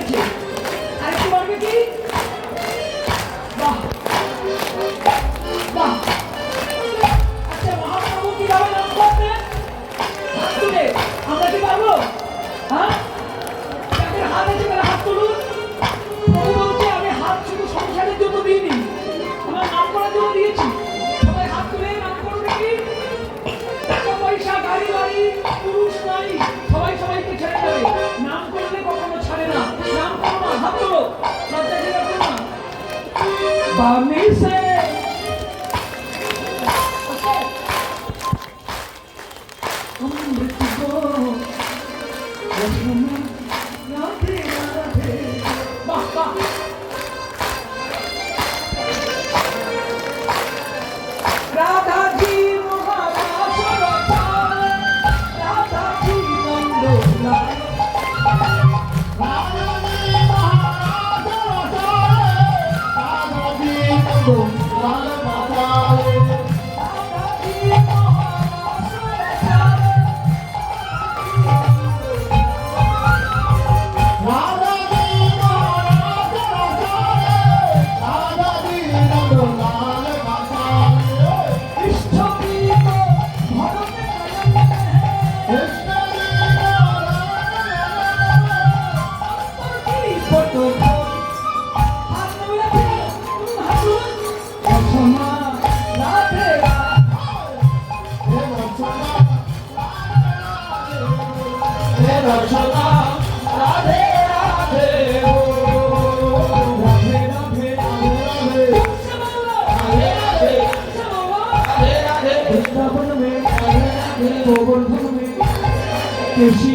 হয়েছে। আরেকটু বলবে কি? বাহ বাহ। আচ্ছা মহাপ্রভু কিভাবে নাম করতেন? হাত তুলে আমরা কি পারবো? হ্যাঁ, যাদের হাত আছে তারা হাত তুলুন। প্রভু বলছে আমি হাত শুধু সংসারের জন্য দিইনি, আমার নাম করার জন্য দিয়েছি। সবাই হাত তুলে নাম করো দেখি। টাকা পয়সা গাড়ি বাড়ি পুরুষ নাই সবাই সবাইকে ছেড়ে দেবে, নাম করলে কখনো ছাড়ে না। নাম করো না, হাত তোলো, লজ্জা কি করো না। বামে সে অমৃত গো রসমা রাধে রাধে। বাহ বাহ। রাধা জি মহারাজ রাধা, রাধা জি নন্দলাল, রাধা জি মহারাজ রাধা, রাধা জি নন্দলাল বাজারে, রাধা জি মহারাজ রাধা, রাধা জি মহারাজ রাধা, রাধা জি নন্দলাল বাজারে। কৃষ্ণ গীত ভরতে কৃষ্ণ গীত ভরতে হাত নামিয়ে ফেলো, হাতুন রসমা রাধে রাধে, হে রসমা রাধে রাধে, ও রাধে রাধে রাধে রাধে রাধে রাধে, বৃন্দাবন में राधे राधे, गोवर्धन में केशी